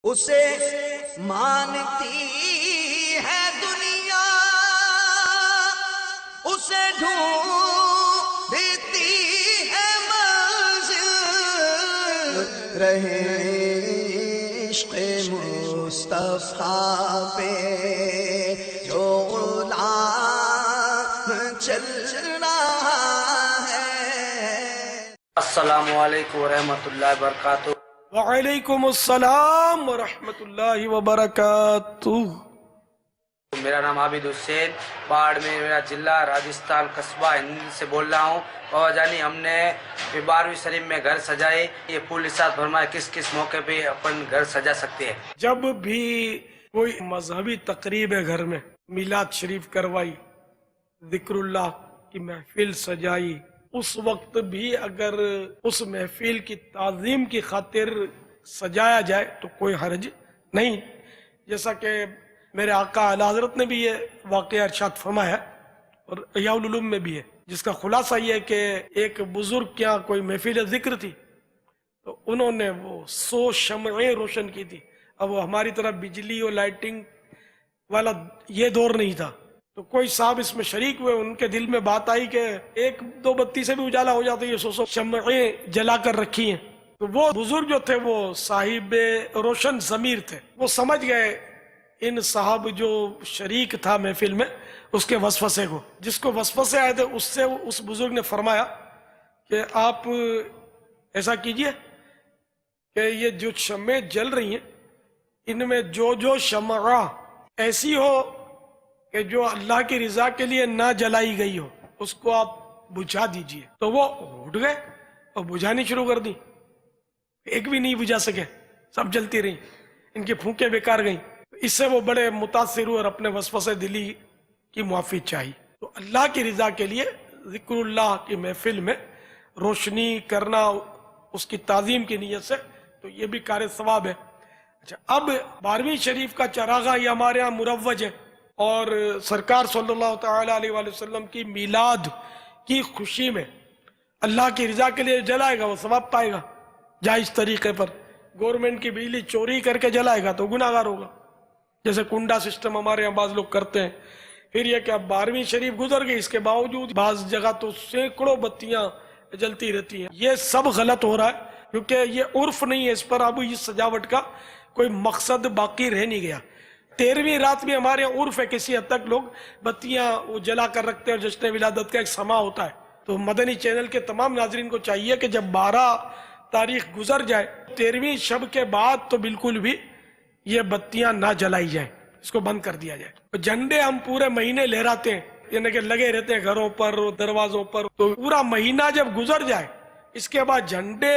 اسے مانتی ہے دنیا، اسے ڈھونڈتی ہے منزل، رہے عشق مصطفیٰ پہ جو غلام چل رہا ہے۔ السلام علیکم ورحمۃ اللہ وبرکاتہ۔ وعلیکم السلام ورحمۃ اللہ وبرکاتہ۔ میرا نام عابد حسین، باڑ میں میرا ضلع، راجستھان، قصبہ ہند سے بول رہا ہوں۔ بابا جانی، ہم نے 12ویں شریف میں گھر سجائے، یہ پھول ارشاد فرمائے کس کس موقع پہ اپن گھر سجا سکتے ہیں؟ جب بھی کوئی مذہبی تقریب ہے گھر میں، میلاد شریف کروائی، ذکر اللہ کی محفل سجائی، اس وقت بھی اگر اس محفل کی تعظیم کی خاطر سجایا جائے تو کوئی حرج نہیں، جیسا کہ میرے آقا اعلی حضرت نے بھی یہ واقعہ ارشاد فرمایا اور احیاء العلوم میں بھی ہے، جس کا خلاصہ یہ ہے کہ ایک بزرگ کیا کوئی محفل ذکر تھی تو انہوں نے وہ 100 شمعیں روشن کی تھی۔ اب وہ ہماری طرح بجلی اور لائٹنگ والا یہ دور نہیں تھا، تو کوئی صاحب اس میں شریک ہوئے، ان کے دل میں بات آئی کہ ایک دو بتی سے بھی اجالا ہو جاتا ہے، یہ 100 شمعیں جلا کر رکھی ہیں۔ تو وہ بزرگ جو تھے وہ صاحب روشن ضمیر تھے، وہ سمجھ گئے ان صاحب جو شریک تھا محفل میں اس کے وسوسے کو، جس کو وسوسے آئے تھے اس سے اس بزرگ نے فرمایا کہ آپ ایسا کیجئے کہ یہ جو شمعیں جل رہی ہیں ان میں جو شمع ایسی ہو کہ جو اللہ کی رضا کے لیے نہ جلائی گئی ہو اس کو آپ بجھا دیجئے۔ تو وہ اٹھ گئے اور بجھانی شروع کر دی، ایک بھی نہیں بجھا سکے، سب جلتی رہی، ان کی پھونکیں بیکار گئیں۔ اس سے وہ بڑے متاثر ہوئے اور اپنے وسوسے دلی کی معافی چاہی۔ تو اللہ کی رضا کے لیے ذکر اللہ کی محفل میں روشنی کرنا اس کی تعظیم کی نیت سے، تو یہ بھی کار ثواب ہے۔ اچھا، اب 12ویں شریف کا چراغاں یہ ہمارے ہاں مروج ہے، اور سرکار صلی اللہ تعالی علیہ وآلہ وسلم کی میلاد کی خوشی میں اللہ کی رضا کے لیے جلائے گا وہ ثواب پائے گا جائز طریقے پر۔ گورنمنٹ کی بجلی چوری کر کے جلائے گا تو گناہ گار ہوگا، جیسے کنڈا سسٹم ہمارے یہاں بعض لوگ کرتے ہیں۔ پھر یہ کہ اب 12ویں شریف گزر گئی، اس کے باوجود بعض جگہ تو سینکڑوں بتیاں جلتی رہتی ہیں، یہ سب غلط ہو رہا ہے کیونکہ یہ عرف نہیں ہے، اس پر اب اس سجاوٹ کا کوئی مقصد باقی رہ نہیں گیا۔ 13ویں رات میں ہمارے یہاں عرف ہے، کسی حد تک لوگ بتیاں وہ جلا کر رکھتے ہیں اور جشن ولادت کا ایک سما ہوتا ہے۔ تو مدنی چینل کے تمام ناظرین کو چاہیے کہ جب 12 تاریخ گزر جائے 13ویں شب کے بعد تو بالکل بھی یہ بتیاں نہ جلائی جائیں، اس کو بند کر دیا جائے۔ جھنڈے ہم پورے مہینے لہراتے ہیں، یعنی کہ لگے رہتے ہیں گھروں پر دروازوں پر، تو پورا مہینہ جب گزر جائے اس کے بعد جھنڈے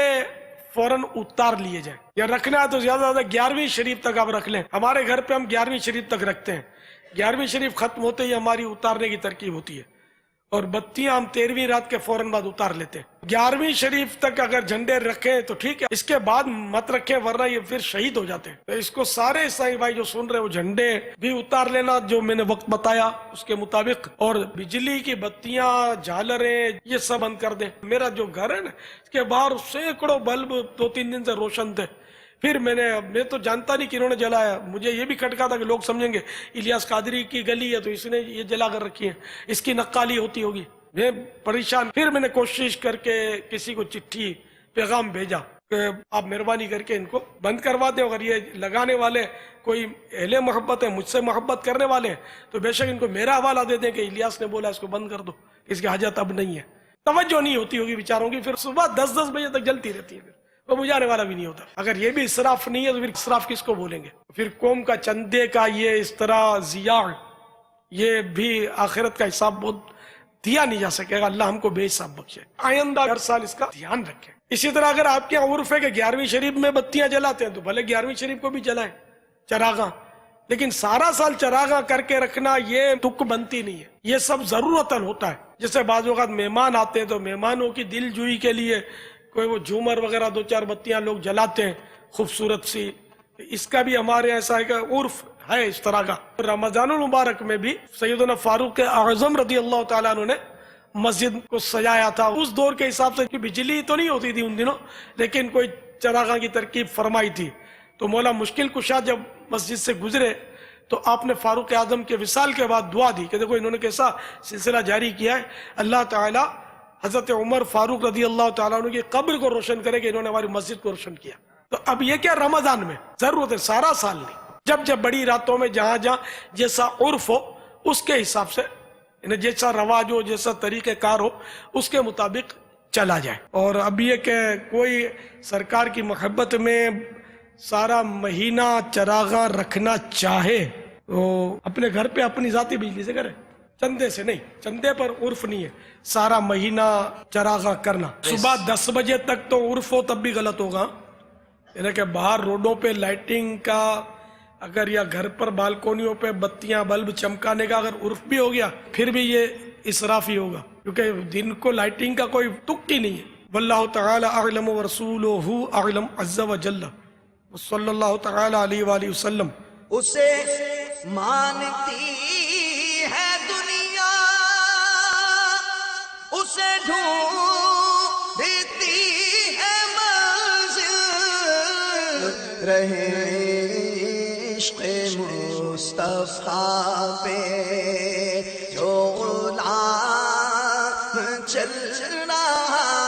فوراً اتار لیے جائیں، یا رکھنا ہے تو زیادہ سے زیادہ 11ویں شریف تک آپ رکھ لیں۔ ہمارے گھر پہ ہم 11ویں شریف تک رکھتے ہیں، 11ویں شریف ختم ہوتے ہی ہماری اتارنے کی ترکیب ہوتی ہے، اور بتیاں ہم 13ویں رات کے فوراً بعد اتار لیتے ہیں۔ 11ویں شریف تک اگر جھنڈے رکھیں تو ٹھیک ہے، اس کے بعد مت رکھیں ورنہ یہ پھر شہید ہو جاتے ہیں۔ تو اس کو سارے عیسائی بھائی جو سن رہے وہ جھنڈے بھی اتار لینا جو میں نے وقت بتایا اس کے مطابق، اور بجلی کی بتیاں جھالریں یہ سب بند کر دیں۔ میرا جو گھر ہے نا اس کے باہر سینکڑوں بلب 2-3 دن سے روشن تھے، پھر میں تو جانتا نہیں کہ انہوں نے جلایا، مجھے یہ بھی کھٹکا تھا کہ لوگ سمجھیں گے الیاس قادری کی گلی ہے تو اس نے یہ جلا کر رکھی ہے، اس کی نقالی ہوتی ہوگی، میں پریشان۔ پھر میں نے کوشش کر کے کسی کو چٹھی پیغام بھیجا کہ آپ مہربانی کر کے ان کو بند کروا دیں، اگر یہ لگانے والے کوئی اہل محبت ہے، مجھ سے محبت کرنے والے ہیں تو بے شک ان کو میرا حوالہ دے دیں کہ الیاس نے بولا اس کو بند کر دو، اس کی حاجت اب نہیں ہے۔ توجہ نہیں ہوتی ہوگی بیچاروں کی، پھر صبح 10 بجے تک جلتی رہتی ہے، پھر وہ بجھانے والا بھی نہیں ہوتا۔ اگر یہ بھی اسراف نہیں ہے تو پھر اسراف کس کو بولیں گے؟ پھر قوم کا چندے کا یہ اس طرح ضیاع، یہ بھی آخرت کا حساب بہت دیا نہیں جا سکے گا، اللہ ہم کو بے حساب بخشے۔ آئندہ ہر سال اس کا دھیان رکھیں۔ اسی طرح اگر آپ کے عرف ہے کہ 11ویں شریف میں بتیاں جلاتے ہیں تو بھلے 11ویں شریف کو بھی جلائیں چراغاں، لیکن سارا سال چراغاں کر کے رکھنا یہ تک بنتی نہیں ہے، یہ سب ضرورتاً ہوتا ہے۔ جیسے بعض اوقات مہمان آتے ہیں تو مہمانوں کی دل جوئی کے لیے کوئی وہ جھومر وغیرہ 2-4 بتیاں لوگ جلاتے ہیں خوبصورت سی، اس کا بھی ہمارے ایسا ہے کہ عرف ہے اس طرح کا۔ رمضان المبارک میں بھی سیدنا فاروق اعظم رضی اللہ تعالیٰ عنہ نے مسجد کو سجایا تھا، اس دور کے حساب سے بجلی تو نہیں ہوتی تھی ان دنوں، لیکن کوئی چراغاں کی ترکیب فرمائی تھی تو مولا مشکل کشا جب مسجد سے گزرے تو آپ نے فاروق اعظم کے وصال کے بعد دعا دی کہ دیکھو انہوں نے کیسا سلسلہ جاری کیا ہے، اللہ تعالیٰ حضرت عمر فاروق رضی اللہ تعالیٰ عنہ کی قبر کو روشن کرے کہ انہوں نے ہماری مسجد کو روشن کیا۔ تو اب یہ کیا رمضان میں ضرورت ہے، سارا سال نہیں، جب بڑی راتوں میں جہاں جیسا عرف ہو اس کے حساب سے، یعنی جیسا رواج ہو، جیسا طریقہ کار ہو، اس کے مطابق چلا جائے۔ اور اب یہ کہ کوئی سرکار کی محبت میں سارا مہینہ چراغاں رکھنا چاہے تو اپنے گھر پہ اپنی ذاتی بجلی سے کرے، چندے سے نہیں، چندے پر عرف نہیں ہے سارا مہینہ چراغاں کرنا۔ صبح 10 بجے تک تو عرف ہو تب بھی غلط ہوگا، یعنی کہ باہر روڈوں پہ لائٹنگ کا اگر، یا گھر پر بالکونیوں پہ بتیاں بلب چمکانے کا اگر عرف بھی ہو گیا پھر بھی یہ اسراف ہی ہوگا، کیونکہ دن کو لائٹنگ کا کوئی تک ہی نہیں ہے۔ واللہ تعالی اعلم ورسولہ اعلم عز وجل، صلی اللہ تعالی علیہ وآلہ وسلم۔ اسے مانتی ہے دنیا، اسے ڈھونڈتی ہے منزل، رہے عشق مصطفیٰ پہ جو غلام چل رہا